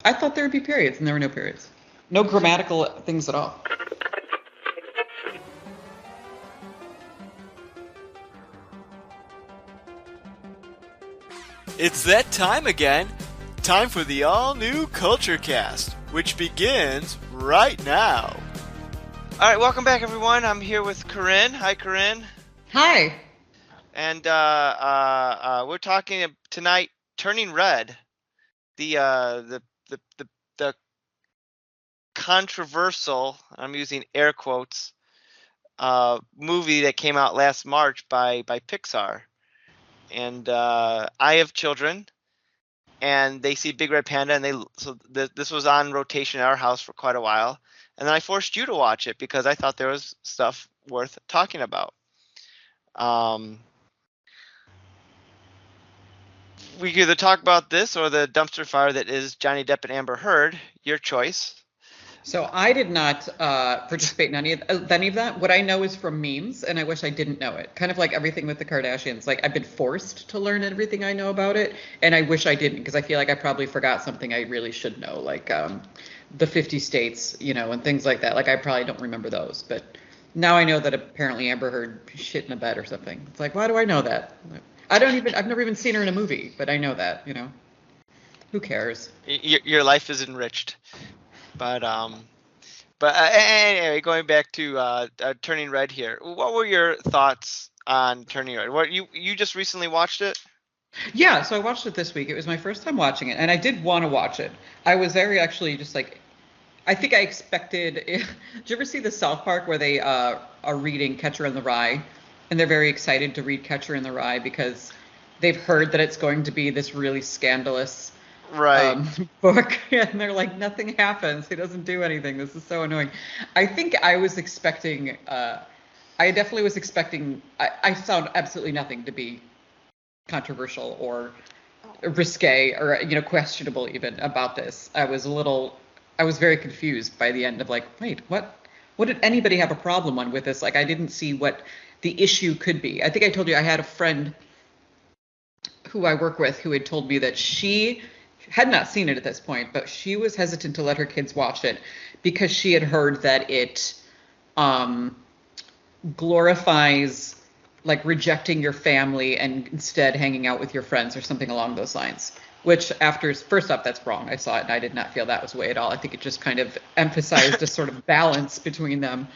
I thought there would be periods, and there were no periods. No grammatical things at all. It's that time again. Time for the all-new Culture Cast, which begins right now. All right, welcome back, everyone. I'm here with Corinne. Hi, Corinne. Hi. And we're talking tonight, Turning Red, the controversial, I'm using air quotes, movie that came out last March by Pixar. And I have children, and they see Big Red Panda, and this was on rotation at our house for quite a while. And then I forced you to watch it because I thought there was stuff worth talking about. We could either talk about this or the dumpster fire that is Johnny Depp and Amber Heard. Your choice. So I did not participate in any of that. What I know is from memes, and I wish I didn't know it. Kind of like everything with the Kardashians. Like, I've been forced to learn everything I know about it, and I wish I didn't, because I feel like I probably forgot something I really should know, like the 50 states, and things like that. Like, I probably don't remember those. But now I know that apparently Amber Heard shit in a bed or something. It's like, why do I know that? I've never even seen her in a movie, but I know that, Who cares? Your life is enriched. But anyway, going back to Turning Red here. What were your thoughts on Turning Red? What you just recently watched it? Yeah, so I watched it this week. It was my first time watching it, and I did want to watch it. I was very actually just like, I think I expected. Did you ever see the South Park where they are reading Catcher in the Rye, and they're very excited to read Catcher in the Rye because they've heard that it's going to be this really scandalous Right. book, and they're like, nothing happens. He doesn't do anything. This is so annoying. I think I was expecting. I definitely was expecting. I found absolutely nothing to be controversial or risque or questionable even about this. I was very confused by the end of like, wait, what did anybody have a problem on with this? Like, I didn't see what the issue could be. I think I told you I had a friend who I work with who had told me that she had not seen it at this point, but she was hesitant to let her kids watch it because she had heard that it glorifies like rejecting your family and instead hanging out with your friends or something along those lines. Which, first off, that's wrong. I saw it and I did not feel that was the way at all. I think it just kind of emphasized a sort of balance between them,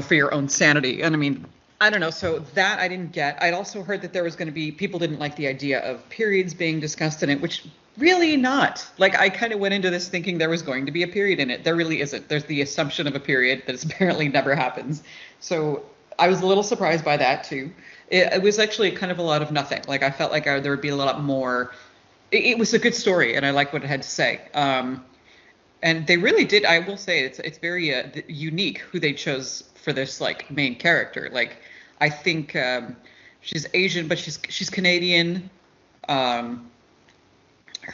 for your own sanity. And I mean, I don't know. So that I didn't get. I'd also heard that there was going to be, people didn't like the idea of periods being discussed in it, which really not. Like, I kind of went into this thinking there was going to be a period in it. There really isn't. There's the assumption of a period that apparently never happens. So I was a little surprised by that too. It was actually kind of a lot of nothing. Like, I felt like there would be a lot more. It was a good story, and I like what it had to say. And they really did. I will say it's very unique who they chose for this like main character. Like, I think she's Asian, but she's Canadian. Her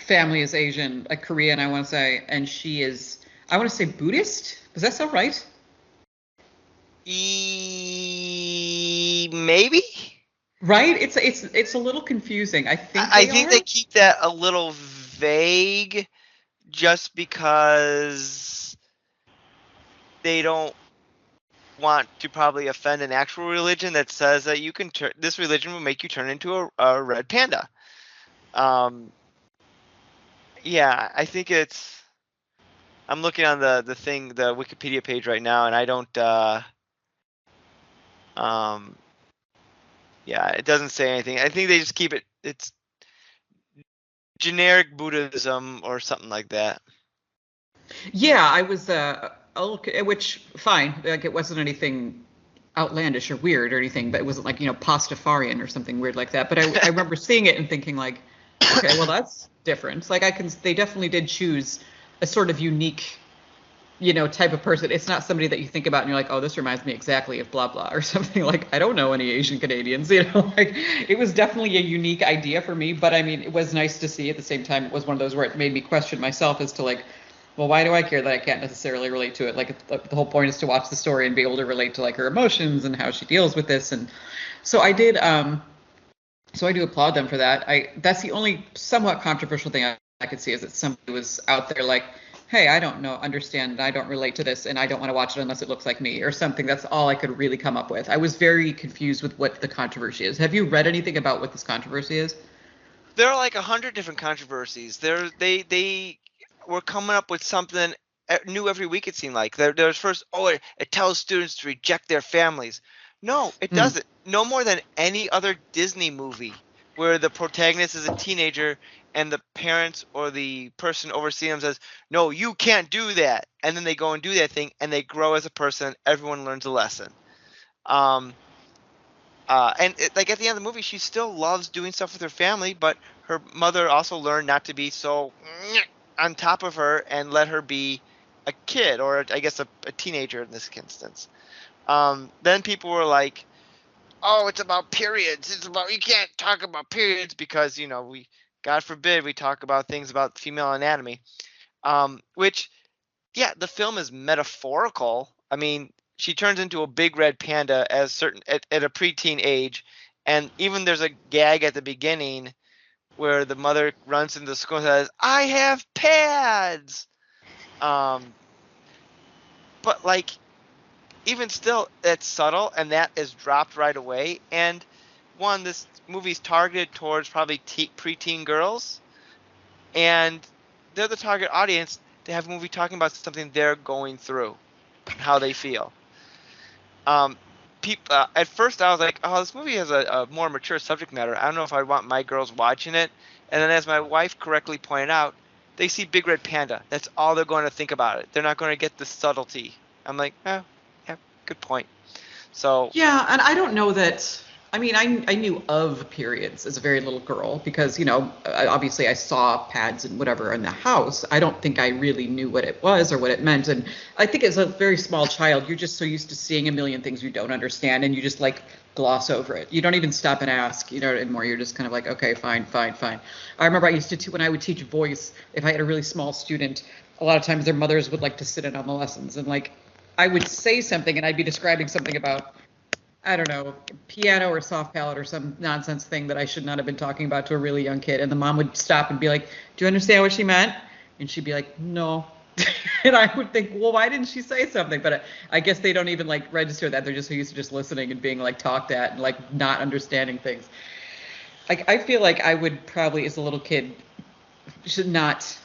family is Asian, like Korean, I want to say, and she is, I want to say, Buddhist. Does that sound right? Maybe. Right? It's a little confusing. I think they keep that a little vague just because they don't want to probably offend an actual religion that says that you can this religion will make you turn into a red panda. Yeah, I think it's. I'm looking on the Wikipedia page right now, and I don't. Yeah, it doesn't say anything. I think they just keep it. It's generic Buddhism or something like that. Yeah, I was which fine. Like, it wasn't anything outlandish or weird or anything, but it wasn't like, Pastafarian or something weird like that. But I remember seeing it and thinking like, okay, well, that's different. Like, they definitely did choose a sort of unique, type of person. It's not somebody that you think about and you're like, oh, this reminds me exactly of blah, blah, or something. Like, I don't know any Asian Canadians, like, it was definitely a unique idea for me. But I mean, it was nice to see. At the same time, it was one of those where it made me question myself as to like, well, why do I care that I can't necessarily relate to it? Like, the whole point is to watch the story and be able to relate to like her emotions and how she deals with this. And so I did, so I do applaud them for that. That's the only somewhat controversial thing I could see is that somebody was out there like, hey, I don't know, understand, I don't relate to this, and I don't want to watch it unless it looks like me or something. That's all I could really come up with. I was very confused with what the controversy is. Have you read anything about what this controversy is? There are like 100 different controversies. They were coming up with something new every week. It seemed like there's first, oh, it tells students to reject their families. No, it Hmm. doesn't. No more than any other Disney movie where the protagonist is a teenager and the parents or the person overseeing them says, "No, you can't do that," and then they go and do that thing and they grow as a person. Everyone learns a lesson. Um, like at the end of the movie, she still loves doing stuff with her family, but her mother also learned not to be so on top of her and let her be a kid, or I guess a teenager in this instance. Then people were like, "Oh, it's about periods. It's about you can't talk about periods because we, God forbid, we talk about things about female anatomy." Which yeah, the film is metaphorical. I mean, she turns into a big red panda as certain at a preteen age, and even there's a gag at the beginning where the mother runs into the school and says, "I have pads." Um, but like even still, it's subtle, and that is dropped right away. And one, this movie's targeted towards probably preteen girls, and they're the target audience to have a movie talking about something they're going through and how they feel. Um, at first I was like, oh, this movie has a more mature subject matter. I don't know if I want my girls watching it. And then, as my wife correctly pointed out, they see Big Red Panda. That's all they're going to think about it. They're not going to get the subtlety. I'm like, oh, yeah, good point. So, Yeah, and I don't know that. I mean, I knew of periods as a very little girl because, obviously I saw pads and whatever in the house. I don't think I really knew what it was or what it meant. And I think as a very small child, you're just so used to seeing a million things you don't understand and you just like gloss over it. You don't even stop and ask, anymore. You're just kind of like, okay, fine, fine, fine. I remember I used to, when I would teach voice, if I had a really small student, a lot of times their mothers would like to sit in on the lessons and like I would say something and I'd be describing something about, I don't know, piano or soft palette or some nonsense thing that I should not have been talking about to a really young kid. And the mom would stop and be like, "Do you understand what she meant?" And she'd be like, "No." And I would think, well, why didn't she say something? But I guess they don't even like register that. They're just so used to just listening and being like talked at and like not understanding things. Like I feel like I would probably, as a little kid, should not.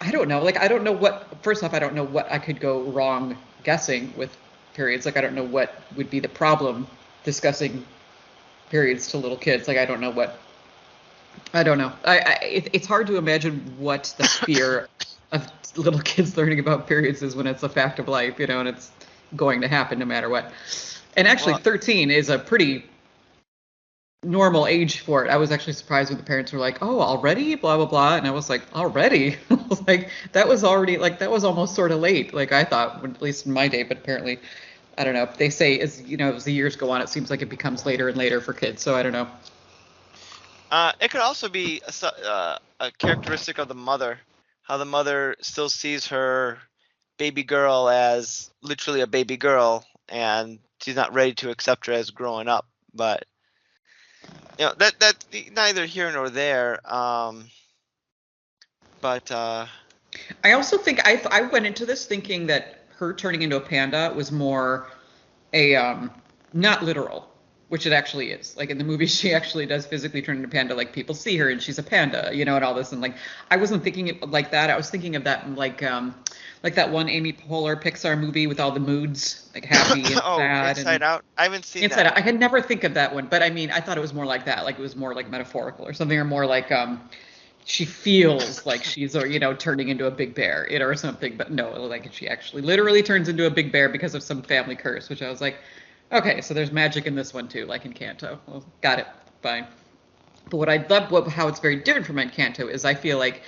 I don't know. Like I don't know what. First off, I don't know what I could go wrong guessing with periods. Like I don't know what would be the problem discussing periods to little kids. Like I don't know what. I don't know. It's hard to imagine what the fear of little kids learning about periods is when it's a fact of life, and it's going to happen no matter what. And actually, well, 13 is a pretty normal age for it. I was actually surprised when the parents were like, "Oh, already?" Blah blah blah, and I was like, "Already?" I was like, "That was already like that was almost sort of late." Like I thought, at least in my day, but apparently, I don't know. They say as the years go on, it seems like it becomes later and later for kids. So I don't know. it could also be a characteristic of the mother, how the mother still sees her baby girl as literally a baby girl, and she's not ready to accept her as growing up. But that neither here nor there. But I also think I went into this thinking that her turning into a panda was more a not literal, which it actually is. Like in the movie, she actually does physically turn into a panda. Like people see her and she's a panda, and all this. And like I wasn't thinking it like that. I was thinking of that like that one Amy Poehler Pixar movie with all the moods, like happy and oh, sad Inside and Out. I haven't seen Inside that Out. I one. could never think of that one, but I mean, I thought it was more like that. Like it was more like metaphorical or something, or more like she feels like she's or turning into a big bear, or something. But no, like she actually literally turns into a big bear because of some family curse, which I was like, okay, so there's magic in this one too, like in Kanto. Well, got it, fine. But what I love, how it's very different from Encanto, is I feel like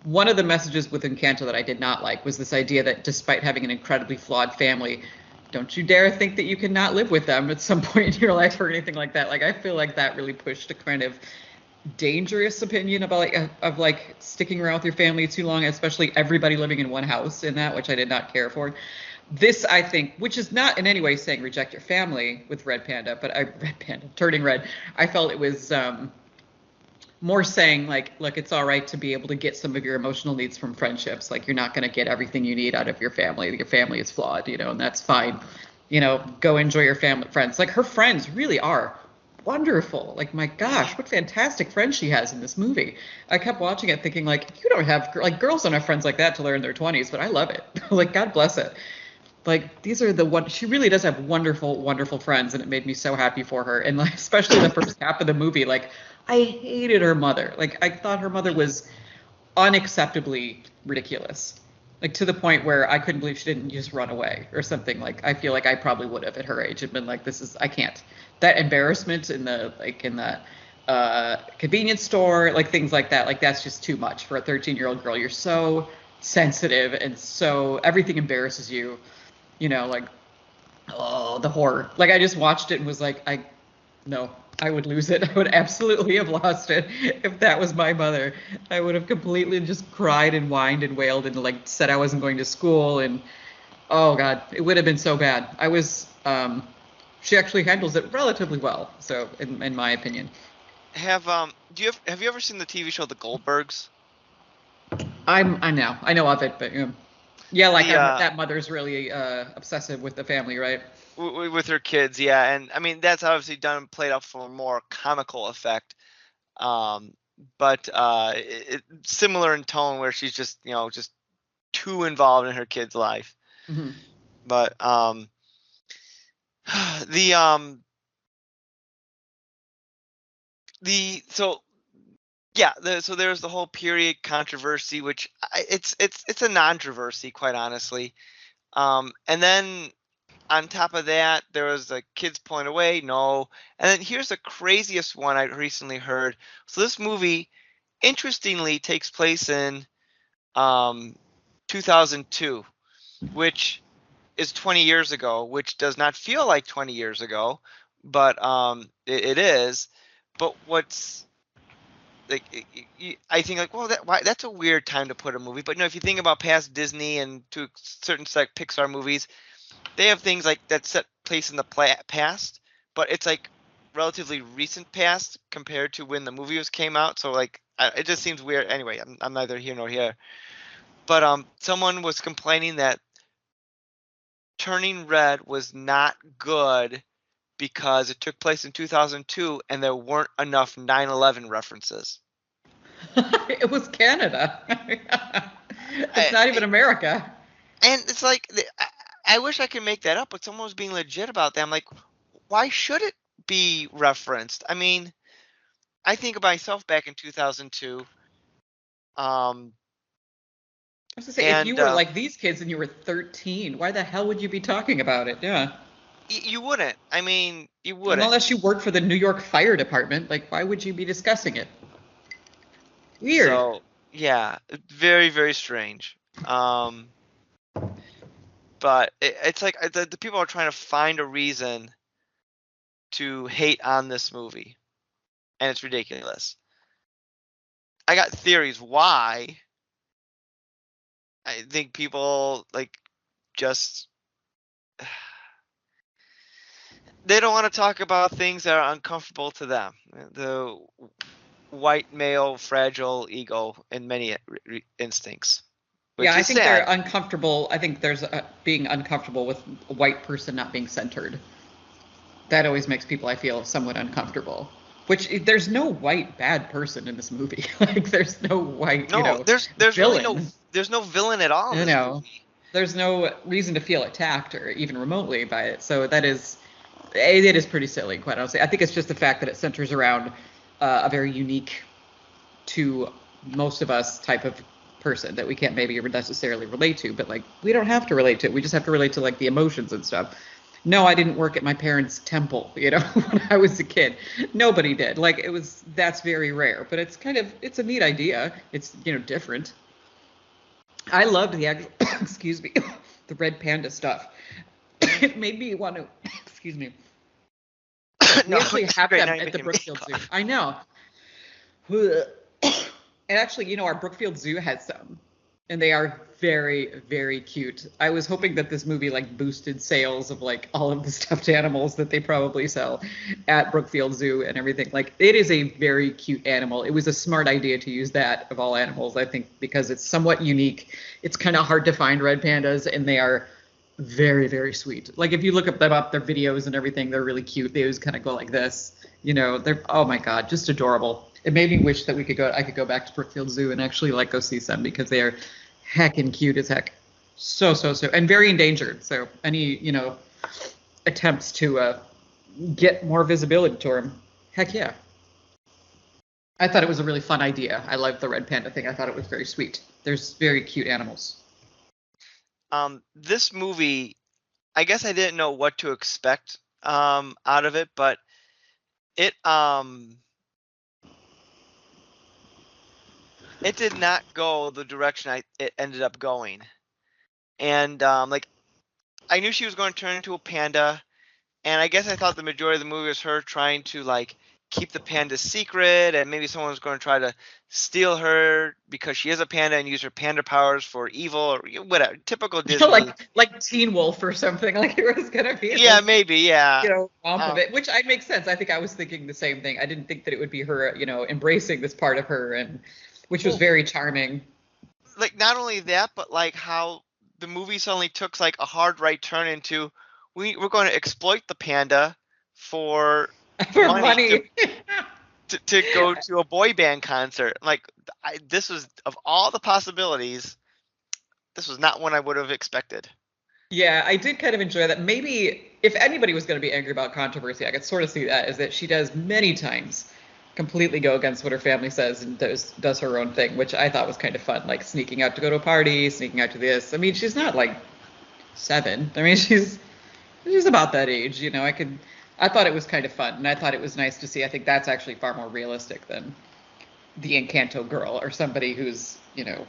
one of the messages within Encanto that I did not like was this idea that despite having an incredibly flawed family, don't you dare think that you cannot live with them at some point in your life or anything like that. Like I feel like that really pushed a kind of dangerous opinion about like sticking around with your family too long, especially everybody living in one house in that, which I did not care for. This I think, which is not in any way saying reject your family with Red Panda, but Red Panda turning red. I felt it was more saying like, look, it's all right to be able to get some of your emotional needs from friendships. Like you're not going to get everything you need out of your family. Your family is flawed, and that's fine. Go enjoy your family friends. Like her friends really are wonderful. Like my gosh, what fantastic friends she has in this movie. I kept watching it thinking like, you don't have like girls don't have friends like that till they're in their 20s, but I love it. Like God bless it. Like these are the one she really does have wonderful, wonderful friends, and it made me so happy for her. And like especially the first half of the movie, like I hated her mother. Like I thought her mother was unacceptably ridiculous. Like to the point where I couldn't believe she didn't just run away or something. Like I feel like I probably would have at her age and been like, this is I can't. That embarrassment in the convenience store, like things like that, like that's just too much for a 13-year-old girl. You're so sensitive and so everything embarrasses you, like oh the horror. Like I just watched it and was like, no, I would lose it. I would absolutely have lost it if that was my mother. I would have completely just cried and whined and wailed and like said I wasn't going to school and oh God, it would have been so bad. She actually handles it relatively well. So in my opinion, Have you ever seen the TV show The Goldbergs? I know of it, but yeah, like The that mother's really obsessive with the family, right? with her kids, yeah, and I mean that's obviously done played up for a more comical effect. Um, but similar in tone where she's just just too involved in her kid's life. Hmm. But the um the so yeah so there's the whole period controversy, which it's a non-controversy, quite honestly. And then on top of that, there was the kids pulling away. No. And then here's the craziest one I recently heard. So this movie, interestingly, takes place in um, 2002, which is 20 years ago, which does not feel like 20 years ago, but it is. But what's like I think like, well, that's a weird time to put a movie. But if you think about past Disney and to a certain extent Pixar movies, they have things like that set place in the past, but it's like relatively recent past compared to when the movie came out. So like it just seems weird. Anyway, I'm neither here nor here. But someone was complaining that Turning Red was not good because it took place in 2002 and there weren't enough 9/11 references. It was Canada. It's I, not even America. and it's like I wish I could make that up, but someone was being legit about that. I'm like, why should it be referenced? I mean, I think of myself back in 2002, um, I was gonna say, if you and were like these kids and you were 13, why the hell would you be talking about it? Yeah. you wouldn't. I mean, you And wouldn't. unless you work for the New York Fire Department, like, why would you be discussing it? Weird. So yeah, very very strange. Um, but it's like the people are trying to find a reason to hate on this movie, and it's ridiculous. I got theories why. I think people like just they don't want to talk about things that are uncomfortable to them. The white male fragile ego in many instincts, Yeah, which I is think they're sad. uncomfortable. I think there's being uncomfortable with a white person not being centered. That always makes people, I feel, somewhat uncomfortable. Which there's no white bad person in this movie. Like there's no white, No, there's really villain. there's no villain at all in You this know, movie. there's no reason to feel attacked or even remotely by it. So it is pretty silly, quite honestly. I think it's just the fact that it centers around a very unique to most of us type of person that we can't maybe necessarily relate to, but like we don't have to relate to it. We just have to relate to like the emotions and stuff. No, I didn't work at my parents' temple, when I was a kid. Nobody did. Like that's very rare, but it's a neat idea. It's, different. I loved excuse me, the red panda stuff. It made me want to, excuse me. We No, actually it's have great. them Now you're at the making me Brookfield Zoo. cough. I know. And actually, our Brookfield Zoo has some. And they are very, very cute. I was hoping that this movie like boosted sales of like all of the stuffed animals that they probably sell at Brookfield Zoo and everything. Like it is a very cute animal. It was a smart idea to use that of all animals, I think, because it's somewhat unique. It's kind of hard to find red pandas, and they are very, very sweet. Like if you look up them up, their videos and everything, they're really cute. They always kind of go like this. They're, oh my God, just adorable. It made me wish that I could go back to Brookfield Zoo and actually like go see some, because they are heckin' cute as heck. So, and very endangered. So any, attempts to get more visibility to them, heck yeah. I thought it was a really fun idea. I loved the red panda thing. I thought it was very sweet. There's very cute animals. This movie, I guess I didn't know what to expect out of it, but it it did not go the direction it ended up going. And like I knew she was going to turn into a panda, and I guess I thought the majority of the movie was her trying to like keep the panda secret, and maybe someone was going to try to steal her because she is a panda and use her panda powers for evil or whatever. Typical Disney. like Teen Wolf or something. Like it was gonna be. Yeah, maybe. Yeah. Of it, which I makes sense. I think I was thinking the same thing. I didn't think that it would be her, embracing this part of her, and which was very charming. Like not only that, but like how the movie suddenly took like a hard right turn into we're going to exploit the panda for money. to go to a boy band concert. Like this was, of all the possibilities, this was not one I would have expected. Yeah, I did kind of enjoy that. Maybe if anybody was going to be angry about controversy, I could sort of see that, is that she does many times completely go against what her family says and does her own thing, which I thought was kind of fun, like sneaking out to go to a party, sneaking out to this. I mean, she's not like 7. I mean, she's about that age, I thought it was kind of fun, and I thought it was nice to see. I think that's actually far more realistic than the Encanto girl, or somebody who's,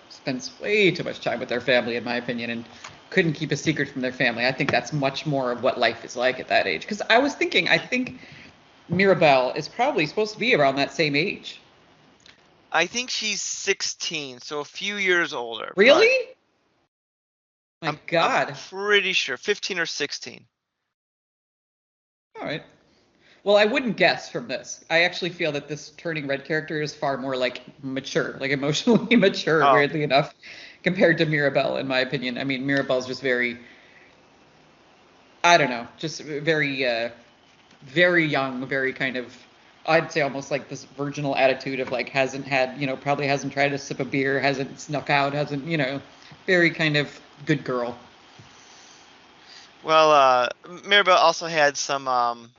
spends way too much time with their family, in my opinion, and couldn't keep a secret from their family. I think that's much more of what life is like at that age. Because I was thinking, I think Mirabelle is probably supposed to be around that same age. I think she's 16, so a few years older. Really? My God. I'm pretty sure 15 or 16. All right. Well, I wouldn't guess from this. I actually feel that this turning red character is far more like mature, like emotionally mature, weirdly enough, compared to Mirabelle, in my opinion. I mean, Mirabelle's just very, I don't know, just very, very young, very kind of, I'd say almost like this virginal attitude of like hasn't had, probably hasn't tried a sip of beer, hasn't snuck out, hasn't, very kind of good girl. Well, Mirabelle also had some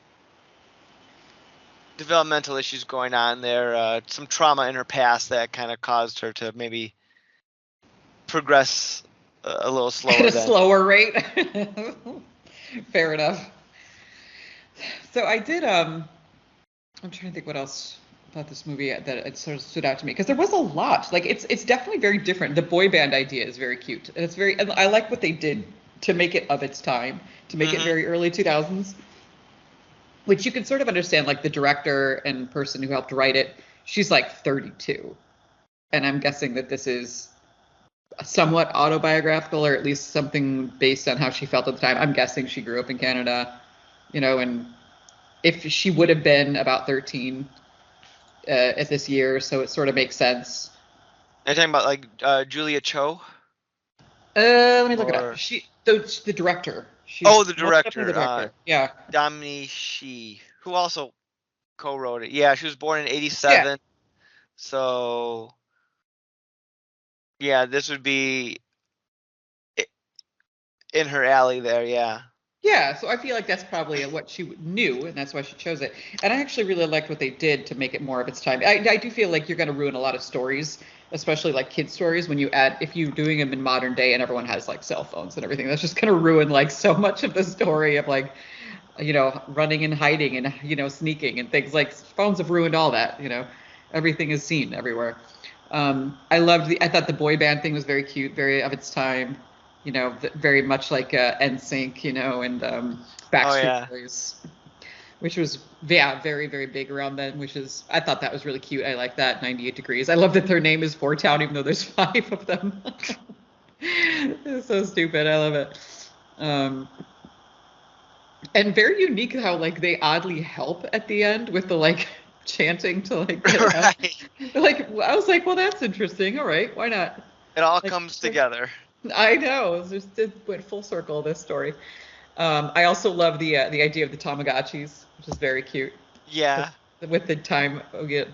developmental issues going on there, some trauma in her past that kind of caused her to maybe progress a little slower. At a slower rate. Fair enough. So I did, I'm trying to think what else about this movie that it sort of stood out to me, because there was a lot. Like it's definitely very different. The boy band idea is very cute, and and I like what they did to make it of its time, to make it very early 2000s, which you can sort of understand. Like the director and person who helped write it, she's like 32, and I'm guessing that this is somewhat autobiographical, or at least something based on how she felt at the time. I'm guessing she grew up in Canada, and if she would have been about 13 at this year, so it sort of makes sense. Are you talking about like Julia Cho? Let me look it up. The director. The director. The director. Yeah. Damini Shi, who also co-wrote it. Yeah, she was born in 87. Yeah. So, yeah, this would be in her alley there, yeah. Yeah, so I feel like that's probably what she knew, and that's why she chose it. And I actually really liked what they did to make it more of its time. I do feel like you're going to ruin a lot of stories, especially like kids' stories, when if you're doing them in modern day and everyone has like cell phones and everything. That's just going to ruin like so much of the story of like, running and hiding and, sneaking and things. Like phones have ruined all that, everything is seen everywhere. I thought the boy band thing was very cute, very of its time. Very much like NSYNC, and Backstreet Boys, which was, very, very big around then, I thought that was really cute. I like that, 98 Degrees. I love that their name is Four Town, even though there's 5 of them. It's so stupid. I love it. Um, and very unique how like they oddly help at the end with the like chanting to like get it out. Right. Like I was like, well, that's interesting. All right, why not? It all Like comes together. I know it went full circle this story. I also love the idea of the Tamagotchis, which is very cute. Yeah. With the time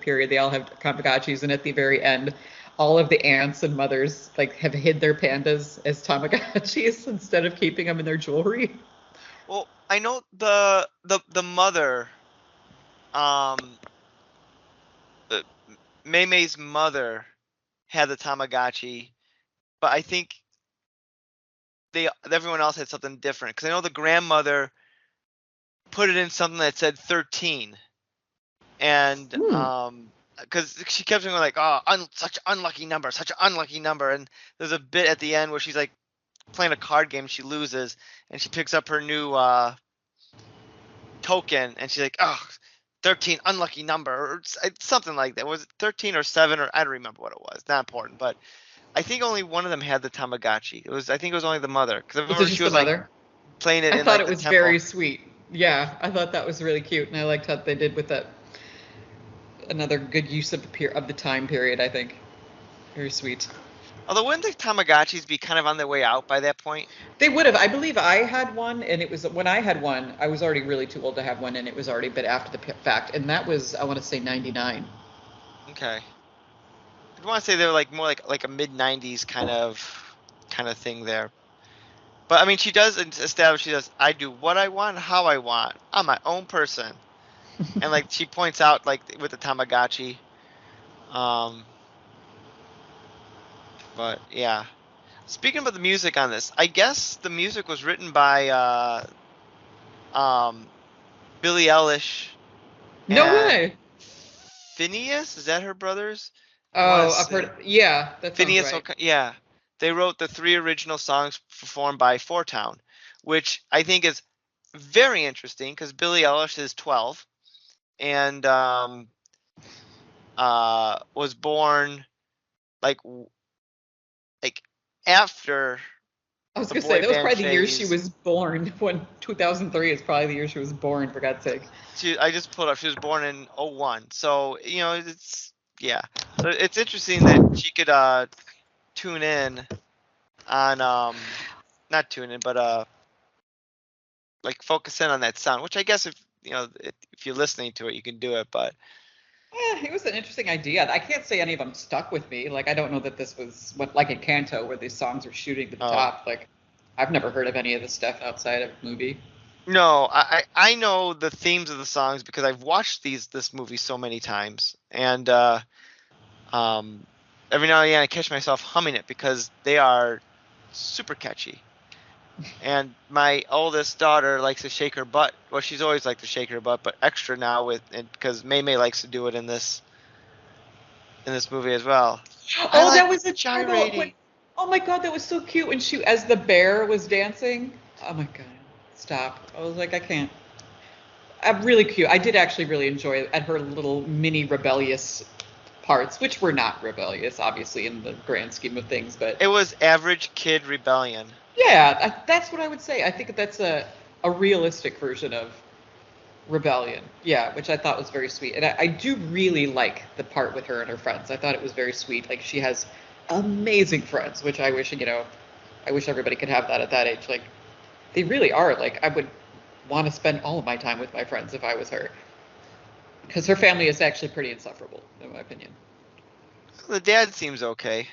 period, they all have Tamagotchis, and at the very end, all of the aunts and mothers like have hid their pandas as Tamagotchis instead of keeping them in their jewelry. Well, I know the mother, um, uh, Mei Mei's mother had the Tamagotchi, but I think everyone else had something different. Because I know the grandmother put it in something that said 13, and Hmm. because she kept going like, oh, such an unlucky number, such an unlucky number, and there's a bit at the end where she's like playing a card game, she loses, and she picks up her new token, and she's like, oh, 13, unlucky number, or something like that. Was it 13 or 7, or I don't remember what it was. Not important, but I think only one of them had the Tamagotchi. I think it was only the mother, because I Was it remember she just the was like mother? playing it I in thought like it the was temple. very sweet. Yeah, I thought that was really cute, and I liked how they did with that. Another good use of the time period, I think. Very sweet. Although wouldn't the Tamagotchis be kind of on their way out by that point? They would have. I believe I had one, and it was when I had one, I was already really too old to have one, and it was already been after the fact, and that was I want to say 99. Okay. I'd want to say they're like more like a mid '90s kind of thing there. But I mean, she does establish she does. I do what I want, how I want. I'm my own person, and like she points out like with the Tamagotchi. Um, but yeah. Speaking about the music on this, I guess the music was written by um Billie Eilish No and way. Phineas. Is that her brothers? I want to Oh, I've say heard. Yeah, that sounds Phineas. right. Yeah, they wrote the 3 original songs performed by Four Town, which I think is very interesting because Billie Eilish is 12 and was born like like after I was the gonna say boy that was band probably the year she phase. was born. When 2003 is probably the year she was born. For God's sake. I just pulled up. She was born in '01, so it's yeah. So it's interesting that she could tune in on not tune in, but like focus in on that sound, which I guess if you're listening to it, you can do it. But It was an interesting idea. I can't say any of them stuck with me. Like I don't know that this was what like in Canto where these songs are shooting to the oh top. Like I've never heard of any of this stuff outside of movie. no, I know the themes of the songs because I've watched this movie so many times, and um, every now and again I catch myself humming it because they are super catchy. And my oldest daughter likes to shake her butt. Well, she's always liked to shake her butt, but extra now because May May likes to do it in this movie as well. I Oh, like that was adorable. gyrating. Oh my God, that was so cute when she, as the bear was dancing. Oh my God, stop. I was like, I can't. Really cute. I did actually really enjoy at her little mini rebellious parts, which were not rebellious, obviously, in the grand scheme of things. But It was average kid rebellion. yeah, that's what I would say. I think that's a realistic version of rebellion. Yeah, which I thought was very sweet. And I do really like the part with her and her friends. I thought it was very sweet. Like she has amazing friends, which I wish, I wish everybody could have that at that age. Like they really are. Like I would want to spend all of my time with my friends if I was her. Because her family is actually pretty insufferable, in my opinion. The dad seems okay.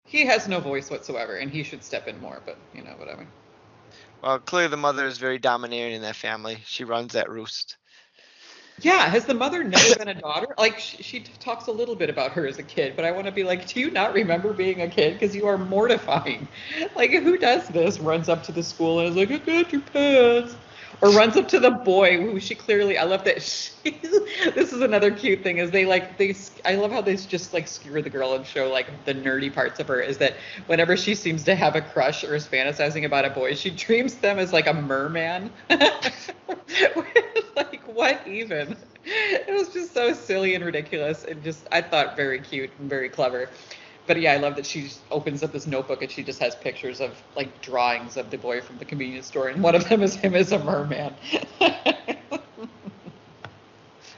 He has no voice whatsoever, and he should step in more, but whatever. Well, clearly the mother is very domineering in that family. She runs that roost. Yeah, has the mother never been a daughter? Like she talks a little bit about her as a kid, but I want to be like, do you not remember being a kid? Because you are mortifying. Like who does this? Runs up to the school and is like, I got your pants. Or runs up to the boy who she clearly. I love that. This is another cute thing is they. I love how they just like skewer the girl and show like the nerdy parts of her. Is that whenever she seems to have a crush or is fantasizing about a boy, she dreams them as like a merman. Like what even? It was just so silly and ridiculous and just I thought very cute and very clever. But yeah, I love that she opens up this notebook and she just has pictures of like drawings of the boy from the convenience store, and one of them is him as a merman.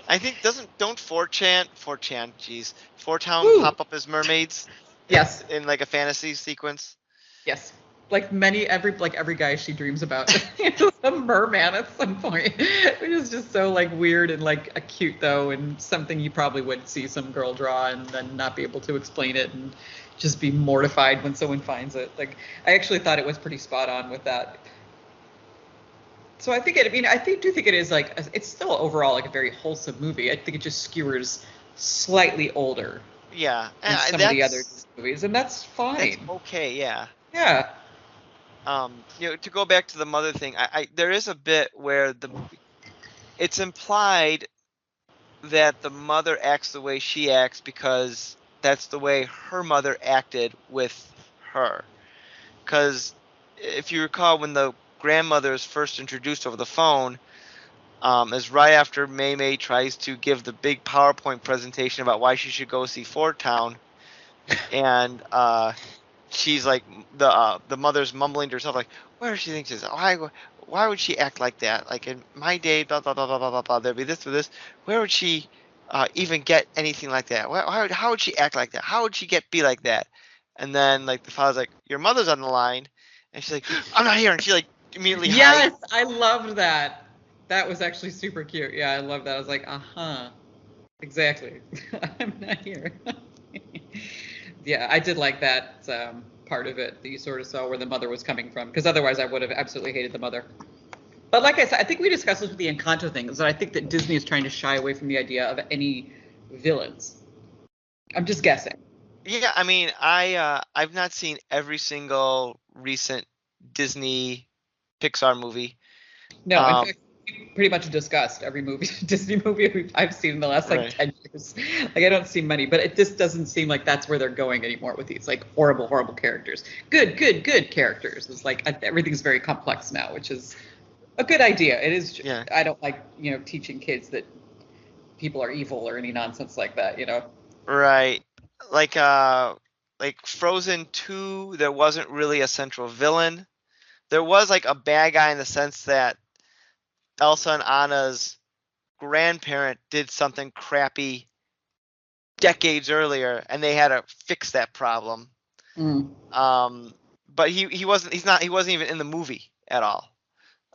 I think don't 4chan, geez, 4town Woo! pop up as mermaids Yes, in like a fantasy sequence? yes. Like every guy she dreams about is a merman at some point, which is just so like weird and like cute though, and something you probably would see some girl draw and then not be able to explain it and just be mortified when someone finds it. Like I actually thought it was pretty spot on with that. So I think it. I mean, do think it is like it's still overall like a very wholesome movie. I think it just skewers slightly older Yeah, than some of the other that's movies, and that's fine. okay. Yeah. Yeah. To go back to the mother thing, there is a bit where it's implied that the mother acts the way she acts because that's the way her mother acted with her. Because if you recall, when the grandmother is first introduced over the phone, is right after May May tries to give the big PowerPoint presentation about why she should go see Fort Town, and she's like the mother's mumbling to herself like, where does she think this? Why would she act like that? Like in my day, blah blah blah blah blah blah blah. There'd be this or this. Where would she even get anything like that? How would she act like that? How would she be like that? And then like the father's like, your mother's on the line, and she's like, I'm not here, and she like immediately hides. Yes, I loved that. That was actually super cute. Yeah, I love that. I was like, uh-huh. Exactly. I'm not here. Yeah, I did like that part of it that you sort of saw where the mother was coming from, because otherwise I would have absolutely hated the mother. But like I said, I think we discussed this with the Encanto thing, is that I think that Disney is trying to shy away from the idea of any villains. I'm just guessing. Yeah, I mean, I've not seen every single recent Disney Pixar movie. No, in fact, we pretty much discussed every movie, Disney movie I've seen in the last like Right. 10 years. Like I don't see many, but it just doesn't seem like that's where they're going anymore with these like horrible, horrible characters. Good characters. It's like everything's very complex now, which is a good idea. It is. Yeah. I don't like teaching kids that people are evil or any nonsense like that. Right. Like Frozen 2, there wasn't really a central villain. There was like a bad guy in the sense that Elsa and Anna's grandparent did something crappy decades earlier, and they had to fix that problem. Mm. But he wasn't even in the movie at all,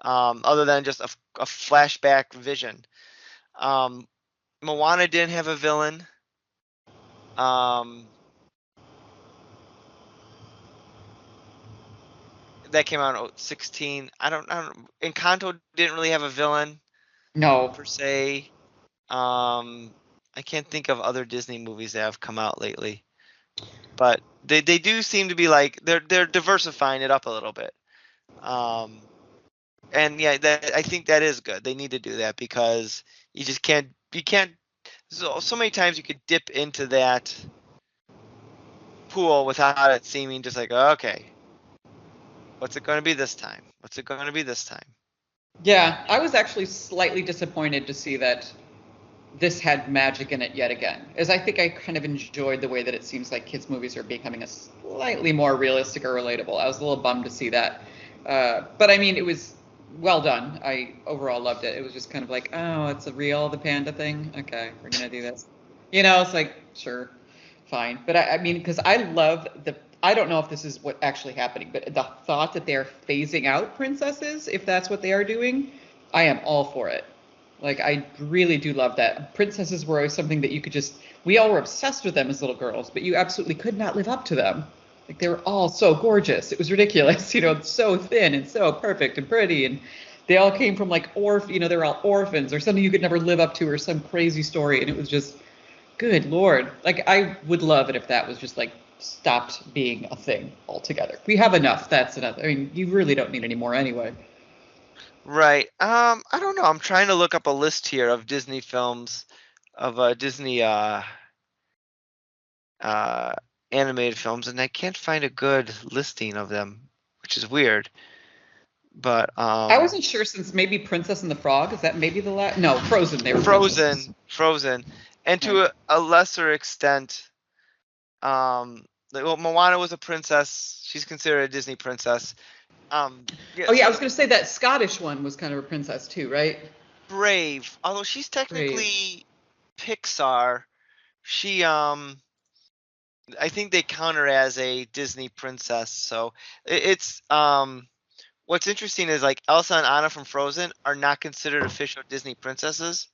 other than just a flashback vision. Moana didn't have a villain. That came out in 16. I don't Encanto didn't really have a villain No. per se. I can't think of other Disney movies that have come out lately, but they do seem to be like they're diversifying it up a little bit. And yeah, I think that is good. They need to do that because you can't so many times you could dip into that pool without it seeming just like, okay, what's it going to be this time? What's it going to be this time? Yeah, I was actually slightly disappointed to see that this had magic in it yet again, as I think I kind of enjoyed the way that it seems like kids' movies are becoming a slightly more realistic or relatable. I was a little bummed to see that. But I mean, it was well done. I overall loved it. It was just kind of like, oh, it's a real, the panda thing? Okay, we're going to do this. It's like, sure, fine. But I mean, because I love I don't know if this is what actually happening, but the thought that they're phasing out princesses, if that's what they are doing, I am all for it. Like, I really do love that. Princesses were always something that you could we all were obsessed with them as little girls, but you absolutely could not live up to them. Like, they were all so gorgeous. It was ridiculous, so thin and so perfect and pretty. And they all came from like, they were all orphans or something you could never live up to or some crazy story. And it was just, good Lord. Like, I would love it if that was just like stopped being a thing altogether. We have enough. That's enough. I mean, you really don't need any more anyway. Right. I don't know. I'm trying to look up a list here of Disney films, of Disney animated films, and I can't find a good listing of them, which is weird. But I wasn't sure, since maybe Princess and the Frog, is that maybe the last? No, Frozen. They were princesses. Frozen, and Right. to a lesser extent, well, Moana was a princess. She's considered a Disney princess. Yeah, Oh yeah, so I was going to say that Scottish one was kind of a princess too, right? Brave, although she's Brave. technically Pixar, she I think they count her as a Disney princess. So it's what's interesting is like Elsa and Anna from Frozen are not considered official Disney princesses,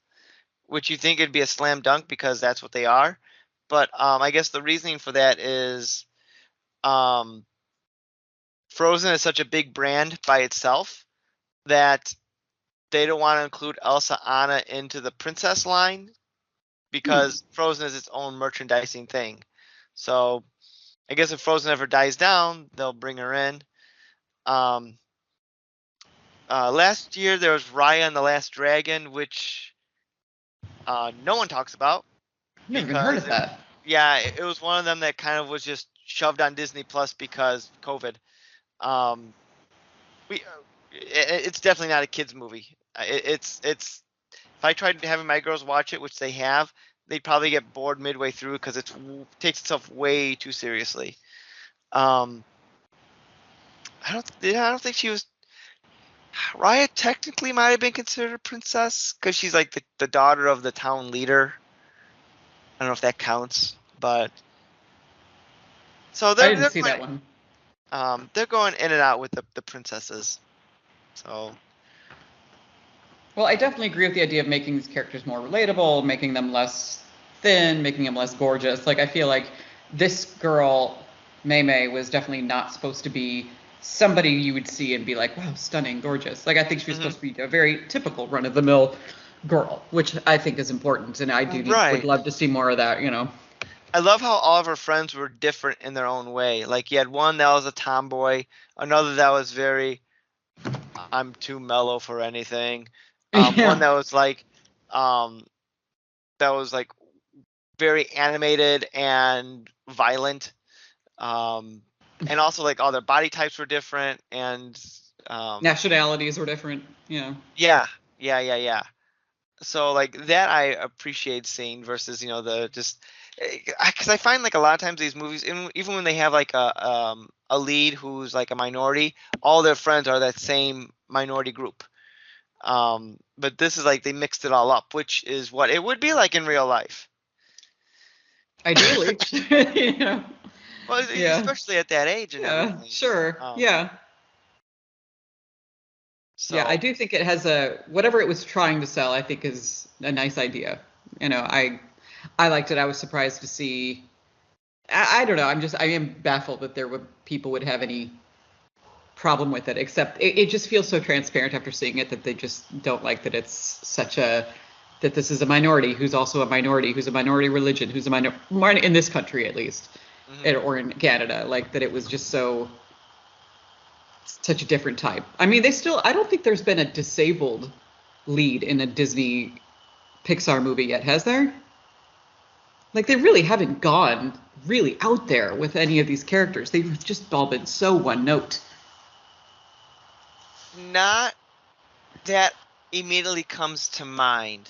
which you think it'd be a slam dunk because that's what they are. But I guess the reasoning for that is um, Frozen is such a big brand by itself that they don't want to include Elsa Anna into the princess line Hmm. because Frozen is its own merchandising thing. So I guess if Frozen ever dies down, they'll bring her in. Um, Last year there was Raya and the Last Dragon, which no one talks about Never even heard because of that. yeah, it was one of them that kind of was just shoved on Disney Plus because COVID. Um, it's definitely not a kids movie. It's if I tried having my girls watch it, which they have, they'd probably get bored midway through because it takes itself way too seriously. Um, I don't think she was. Raya technically might have been considered a princess because she's like the daughter of the town leader. I don't know if that counts, but so I they're didn't they're see going that one. they're going in and out with the princesses. So Well, I definitely agree with the idea of making these characters more relatable, making them less thin, making them less gorgeous. Like I feel like this girl, Mei Mei, was definitely not supposed to be somebody you would see and be like, wow, stunning, gorgeous. Like I think she was hmm supposed to be a very typical run-of-the-mill girl, which I think is important, and I do would right. love to see more of that. You know. I love how all of her friends were different in their own way. Like you had one that was a tomboy, another that was very I'm too mellow for anything. One Yeah. um that was like very animated and violent. Um and also like all their body types were different and Nationalities were different. You know. yeah, yeah. So like that I appreciate seeing versus the just because I find like a lot of times these movies even when they have like a lead who's like a minority, all their friends are that same minority group. But this is like they mixed it all up, which is what it would be like in real life. Ideally. You know. Well, Yeah. especially at that age and Yeah. everything. Sure. Um, Yeah. Yeah, I so do think it has a whatever it was trying to sell, I think is a nice idea. You know, I liked it. I was surprised to see I don't know, I am baffled that there would people would have any problem with it, except it just feels so transparent after seeing it that they just don't like that it's such a that this is a minority who's also a minority, who's a minority religion, who's a minority in this country at least, mhm. or in Canada, like that it was just so such a different type. I mean, I don't think there's been a disabled lead in a Disney Pixar movie yet, has there? Like, they really haven't gone really out there with any of these characters. They've just all been so one note. Not that immediately comes to mind.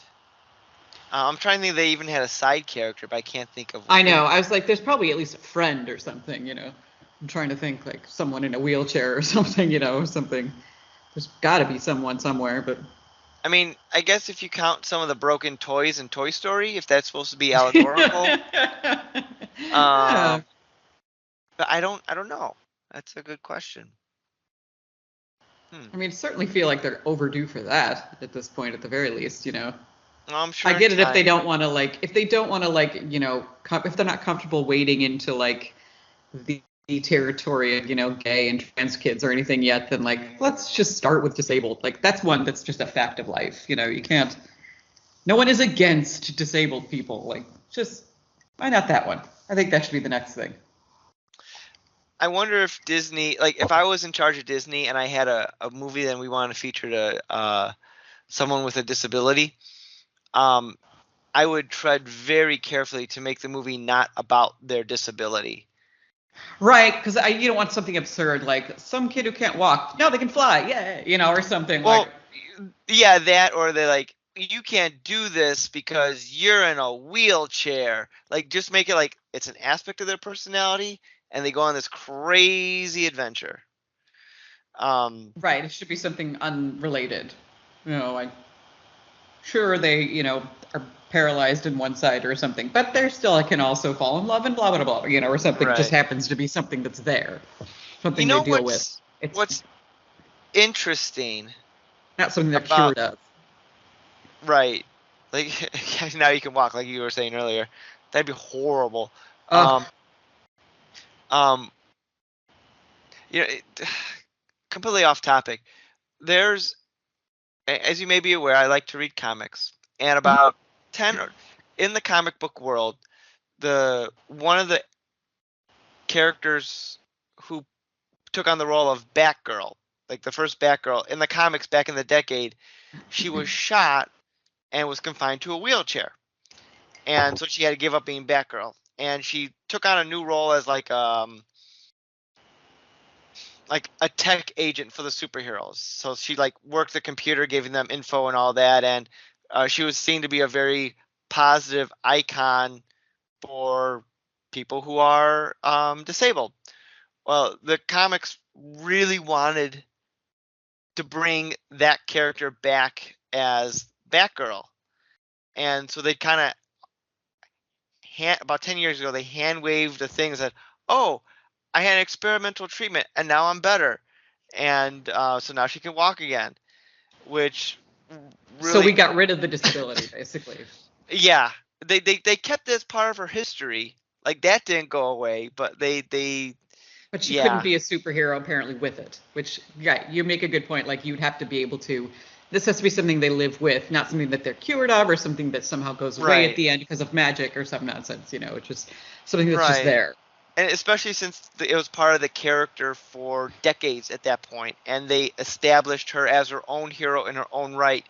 I'm trying to think if they even had a side character, but I can't think of I one. know. I was like, there's probably at least a friend or something, you know. I'm trying to think like someone in a wheelchair or something, you know, something. There's got to be someone somewhere, but. I mean, I guess if you count some of the broken toys in Toy Story, if that's supposed to be allegorical, Yeah. um, but I don't know. That's a good question. Hmm. I mean, certainly feel like they're overdue for that at this point, at the very least, you know. Well, I'm I sure in get it if they time. don't want to like if they don't want to like if they're not comfortable wading into like the territory of gay and trans kids or anything yet, then like let's just start with disabled. Like that's one that's just a fact of life. You can't. No one is against disabled people. Like just why not that one? I think that should be the next thing. I wonder if Disney, like, if I was in charge of Disney and I had a movie that we wanted to feature someone with a disability, um, I would tread very carefully to make the movie not about their disability. Right, because you don't want something absurd like some kid who can't walk. No, they can fly. Yeah, or something like. Well, yeah, that or they're like, you can't do this because you're in a wheelchair. Like, just make it like it's an aspect of their personality and they go on this crazy adventure. Right. It should be something unrelated. Like sure they, are paralyzed in one side or something, but they're still can also fall in love and blah blah blah, or something. It just Right. happens to be something that's there, You something they know deal with. It's what's interesting not something they're about cured of. right, like now you can walk, like you were saying earlier. That'd be horrible. Uh, Um, um, you know, completely off topic. There's, as you may be aware, I like to read comics, and about 10 in the comic book world, the one of the characters who took on the role of Batgirl, like the first Batgirl in the comics back in the decade, she was shot and was confined to a wheelchair, and so she had to give up being Batgirl, and she took on a new role as like a tech agent for the superheroes. So she like worked the computer, giving them info and all that, and she was seen to be a very positive icon for people who are disabled. Well, the comics really wanted to bring that character back as Batgirl, and so they kind of about 10 years ago they hand waved the thing and said, "Oh, I had experimental treatment and now I'm better," and so now she can walk again, which So really, we got rid of the disability, basically. yeah, they kept this part of her history, like that didn't go away, but they But she couldn't yeah, be a superhero apparently with it, which, yeah, you make a good point. Like you'd have to be able to, this has to be something they live with, not something that they're cured of or something that somehow goes away at right, the end because of magic or some nonsense, it's just something that's just right. there. And especially since it was part of the character for decades at that point, and they established her as her own hero in her own right,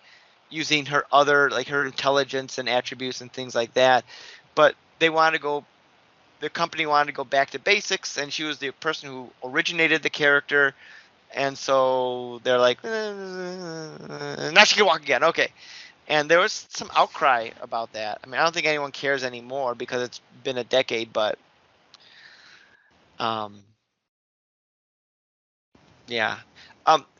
using her other, like her intelligence and attributes and things like that. But they wanted to go, the company wanted to go back to basics, and she was the person who originated the character, and so they're like, now she can walk again, okay. And there was some outcry about that. I mean, I don't think anyone cares anymore because it's been a decade, but um, yeah.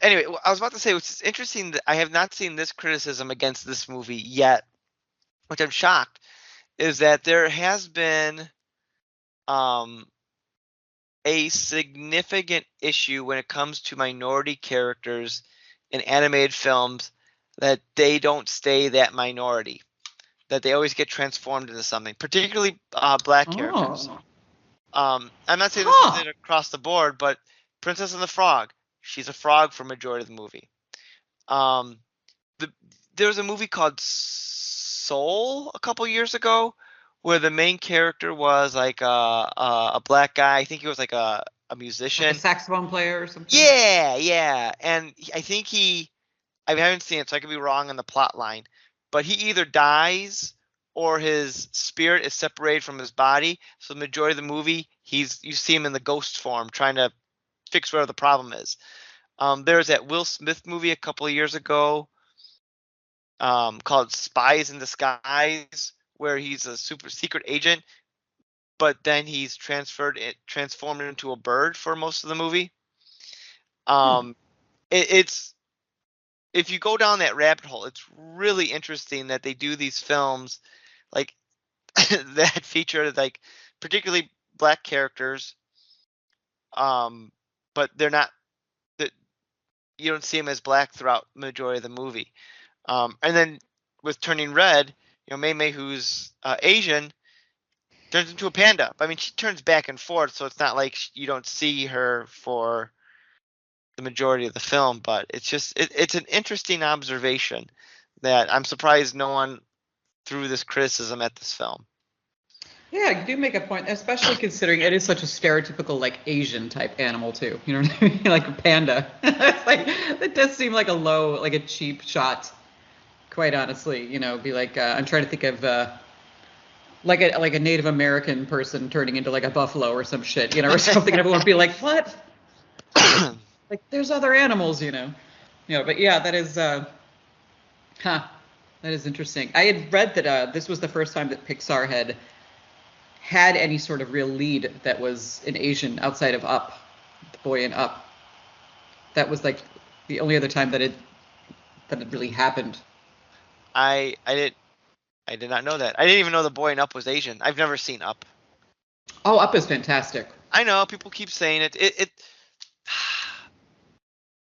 Anyway, I was about to say, which is interesting that I have not seen this criticism against this movie yet, which I'm shocked, is that there has been um, a significant issue when it comes to minority characters in animated films, that they don't stay that minority, that they always get transformed into something, particularly black characters. Oh, I'm not saying this is huh. it across the board, but Princess and the Frog, she's a frog for majority of the movie. Um, the there was a movie called Soul a couple years ago where the main character was like a black guy. I think he was like a Like a musician. saxophone player or something. Yeah, yeah. And I think I haven't seen it, so I could be wrong on the plot line, but he either dies or his spirit is separated from his body. So the majority of the movie, you see him in the ghost form trying to fix whatever the problem is. There's that Will Smith movie a couple of years ago called Spies in Disguise, where he's a super secret agent, but then he's transformed into a bird for most of the movie. Hmm. Um, it's if you go down that rabbit hole, it's really interesting that they do these films like that feature like particularly black characters, um, but they're not that you don't see them as black throughout the majority of the movie. And then with Turning Red, Mei Mei, who's Asian, turns into a panda. I mean, she turns back and forth, so it's not like you don't see her for the majority of the film. But it's an interesting observation that I'm surprised no one threw this criticism at this film. Yeah, you do make a point, especially considering it is such a stereotypical like Asian type animal too. You know what I mean? Like a panda. It's like it does seem like a cheap shot. Quite honestly, be like I'm trying to think of like a Native American person turning into like a buffalo or some shit, or something, and everyone would be like, "What? Like, there's other animals, But yeah, huh, that is interesting. I had read that this was the first time that Pixar had had any sort of real lead that was an Asian outside of Up, the boy in Up. That was like the only other time that it really happened. I did not know that. I didn't even know the boy in Up was Asian. I've never seen Up. Oh, Up is fantastic. I know people keep saying it.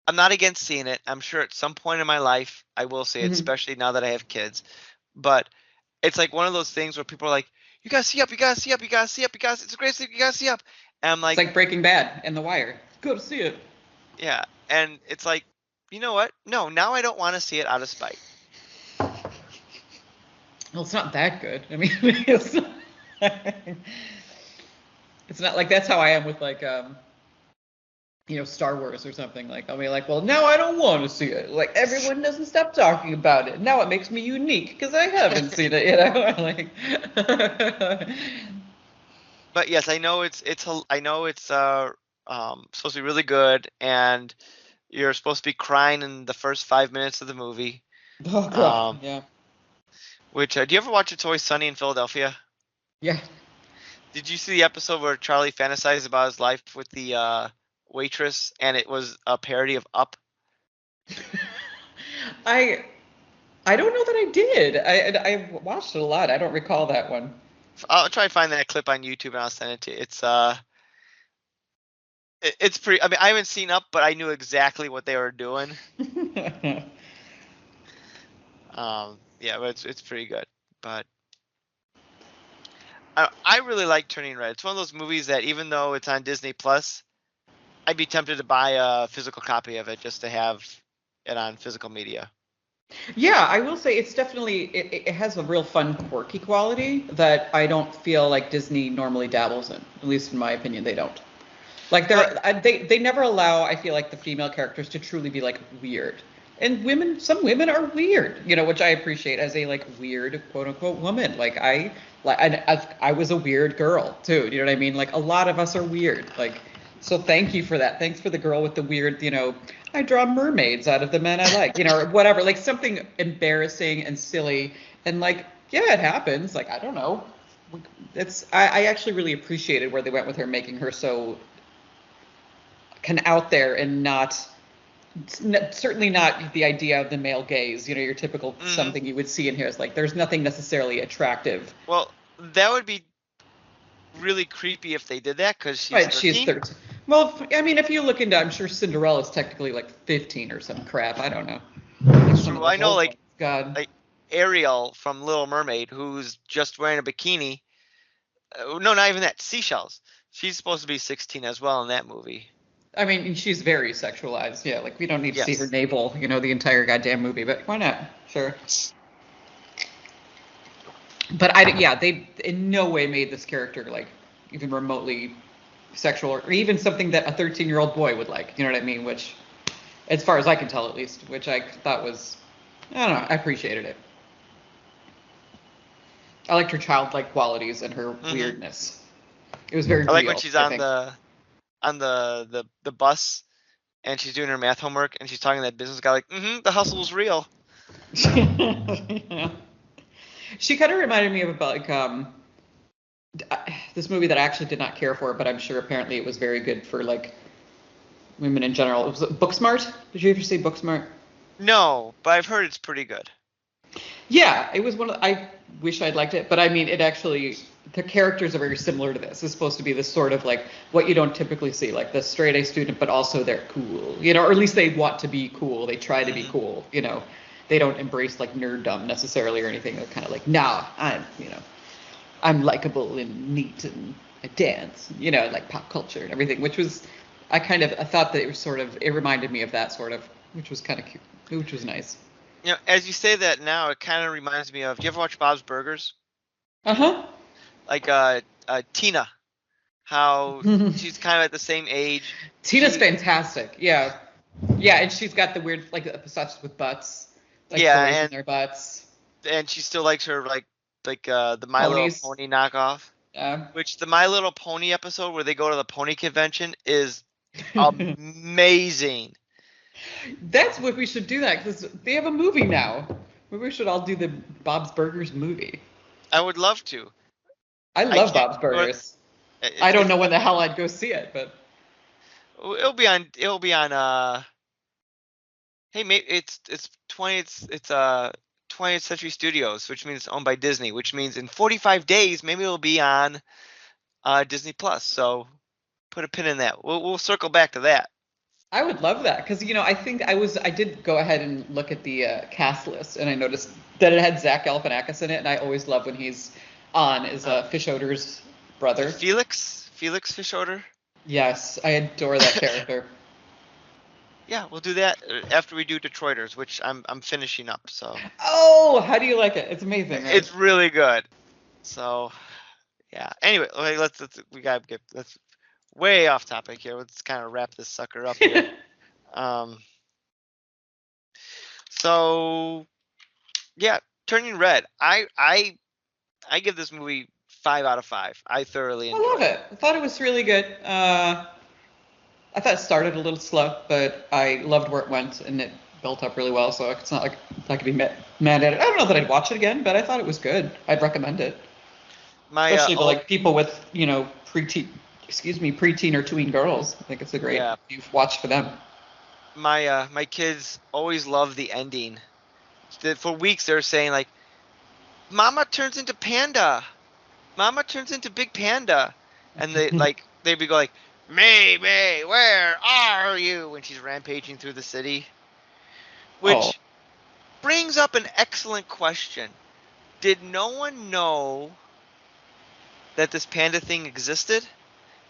I'm not against seeing it. I'm sure at some point in my life I will see it, especially now that I have kids. But it's like one of those things where people are like, "You gotta see Up. You gotta see Up. You gotta see Up. You gotta. It's a great thing. You gotta see Up." And I'm It's like, like Breaking Bad and The Wire. Go to see it. yeah. And it's like, you know what? No, now I don't want to see it out of spite. Well, it's not that good. I mean, it's not, it's not like that's how I am with like Star Wars or something. Like I'll be like, well, now I don't want to see it. Like everyone doesn't stop talking about it. Now it makes me unique because I haven't seen it. Like. But yes, I know it's supposed to be really good, and you're supposed to be crying in the first 5 minutes of the movie. Oh god, yeah. Which do you ever watch It's Always Sunny in Philadelphia? Yeah. Did you see the episode where Charlie fantasized about his life with the waitress, and it was a parody of Up? I don't know that I did. I watched it a lot. I don't recall that one. I'll try to find that clip on YouTube and I'll send it to you. It's pretty. I mean, I haven't seen Up, but I knew exactly what they were doing. Yeah, but it's pretty good. But I really like Turning Red. It's one of those movies that even though it's on Disney Plus, I'd be tempted to buy a physical copy of it just to have it on physical media. Yeah, I will say it's definitely it has a real fun, quirky quality that I don't feel like Disney normally dabbles in. At least in my opinion, they don't. Like they never allow, I feel like, the female characters to truly be like weird. And some women are weird, which I appreciate as a like weird quote unquote woman. Like I was a weird girl too. You know what I mean? Like a lot of us are weird. Like so thank you for that. Thanks for the girl with the weird, I draw mermaids out of the men I like, or whatever, like something embarrassing and silly. And like, yeah, it happens. Like, I don't know. I actually really appreciated where they went with her, making her so kind of out there and certainly not the idea of the male gaze, your typical something you would see in here. It's like, there's nothing necessarily attractive. Well, that would be really creepy if they did that because she's right, 13. She's 13. Well, I mean, if you look into, I'm sure Cinderella's technically like 15 or some crap. I don't know. True. I know, like, God. like Ariel from Little Mermaid, who's just wearing a bikini. No, not even that. Seashells. She's supposed to be 16 as well in that movie. I mean, she's very sexualized. Yeah, like we don't need to see her navel, the entire goddamn movie. But why not? Sure. But they in no way made this character like even remotely sexual or even something that a 13-year-old boy would like. You know what I mean? Which, as far as I can tell, at least, which I thought was, I don't know, I appreciated it. I liked her childlike qualities and her weirdness. It was very real. I like when she's on the bus and she's doing her math homework and she's talking to that business guy like, the hustle's real. Yeah. She kind of reminded me of like this movie that I actually did not care for, but I'm sure apparently it was very good for like women in general. It was Booksmart. Did you ever see Booksmart? No, but I've heard it's pretty good. Yeah, it was I wish I'd liked it, but I mean, the characters are very similar to this. It's supposed to be this sort of like what you don't typically see, like the straight A student, but also they're cool, or at least they want to be cool. They try to be cool, They don't embrace like nerddom necessarily or anything. They're kind of like, nah, I'm likable and neat and I dance, like pop culture and everything, which was, I thought that it reminded me of that sort of, which was kind of cute, which was nice. As you say that now, it kind of reminds me of, do you ever watch Bob's Burgers? Uh-huh. Like Tina, how she's kind of at the same age. Tina's fantastic. Yeah. Yeah, and she's got the weird, like, obsessed with butts. Like yeah, toys and in their butts. And she still likes her, like the My Little Pony knockoff. Yeah. Which the My Little Pony episode where they go to the pony convention is amazing. That's what we should do that because they have a movie now. Maybe we should all do the Bob's Burgers movie. I would love to. I I love can't. Bob's Burgers. I don't It's know when the hell I'd go see it, but it'll be on. It'll be on. Hey, maybe it's 20. It's 20th Century Studios, which means it's owned by Disney. Which means in 45 days, maybe it'll be on Disney Plus. So put a pin in that. We'll circle back to that. I would love that because I did go ahead and look at the cast list and I noticed that it had Zach Galifianakis in it, and I always love when he's on as Fish Odor's brother. Felix Fish Odor. Yes, I adore that character. Yeah, we'll do that after we do Detroiters, which I'm finishing up. So Oh, how do you like it? It's amazing, right? it's really good. So yeah. Anyway, okay, we gotta get that's way off topic here. Let's kind of wrap this sucker up here. So yeah, Turning Red. I give this movie 5 out of 5. I thoroughly enjoyed I love it. I thought it was really good. I thought it started a little slow, but I loved where it went, and it built up really well. So it's not like I could be mad at it. I don't know that I'd watch it again, but I thought it was good. I'd recommend it, especially to like people with preteen or tween girls. I think it's a great you've watched for them. My kids always love the ending. For weeks they're saying like, "Mama turns into Panda, Mama turns into Big Panda," and they'd be going like, May, where are you? When she's rampaging through the city. Which brings up an excellent question. Did no one know that this panda thing existed?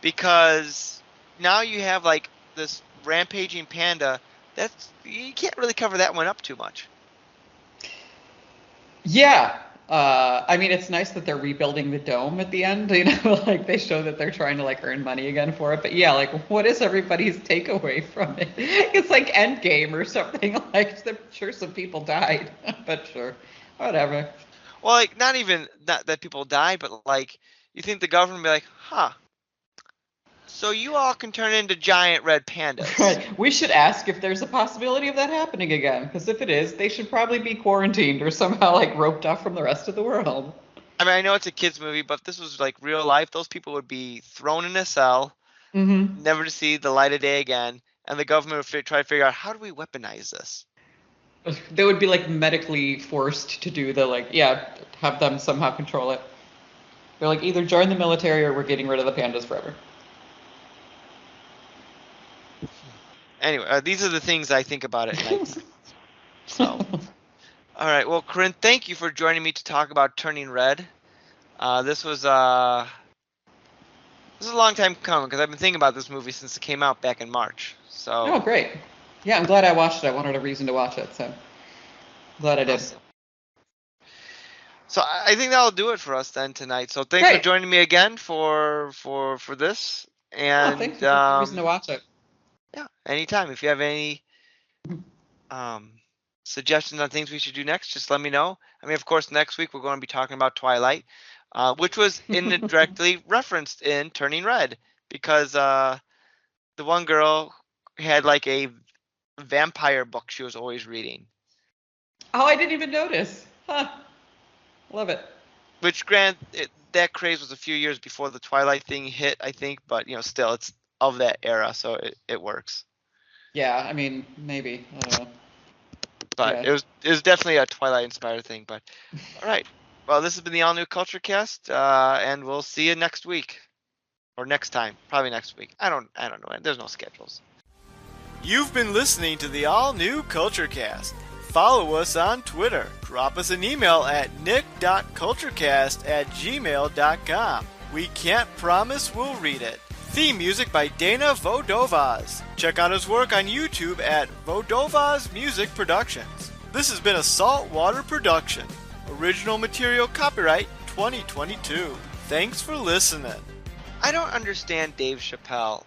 Because now you have like this rampaging panda. You can't really cover that one up too much. Yeah. I mean, it's nice that they're rebuilding the dome at the end, like they show that they're trying to like earn money again for it. But yeah, like what is everybody's takeaway from it? It's like Endgame or something. Like I'm sure some people died, but sure, whatever. Well, like not that people died, but like you think the government would be like, huh, so you all can turn into giant red pandas. Right. We should ask if there's a possibility of that happening again, because if it is, they should probably be quarantined or somehow like roped off from the rest of the world. I mean, I know it's a kids movie, but if this was like real life, those people would be thrown in a cell, never to see the light of day again, and the government would try to figure out how do we weaponize this. They would be like medically forced to do have them somehow control it. They're like either join the military or we're getting rid of the pandas forever. Anyway, these are the things I think about at night. So, all right. Well, Corinne, thank you for joining me to talk about Turning Red. This was a long time coming because I've been thinking about this movie since it came out back in March. So. Oh, great. Yeah, I'm glad I watched it. I wanted a reason to watch it, so glad I did. Awesome. So I think that'll do it for us then tonight. So thanks for joining me again for this. And thanks for a reason to watch it. Yeah, anytime. If you have any suggestions on things we should do next, just let me know. I mean, of course, next week we're going to be talking about Twilight, which was indirectly referenced in Turning Red, because the one girl had like a vampire book she was always reading. Oh, I didn't even notice. Huh. Love it. Which, that craze was a few years before the Twilight thing hit, I think, but still, it's of that era, so it works. Yeah, I mean, maybe. I don't know. But it was definitely a Twilight inspired thing. But all right, well, this has been the All New Culture Cast, and we'll see you next week or next time, probably next week. I don't know. There's no schedules. You've been listening to the All New Culture Cast. Follow us on Twitter. Drop us an email at nick.culturecast@gmail.com. We can't promise we'll read it. Theme music by Dana Vodovaz. Check out his work on YouTube at Vodovaz Music Productions. This has been a Saltwater production. Original material copyright 2022. Thanks for listening. I don't understand Dave Chappelle.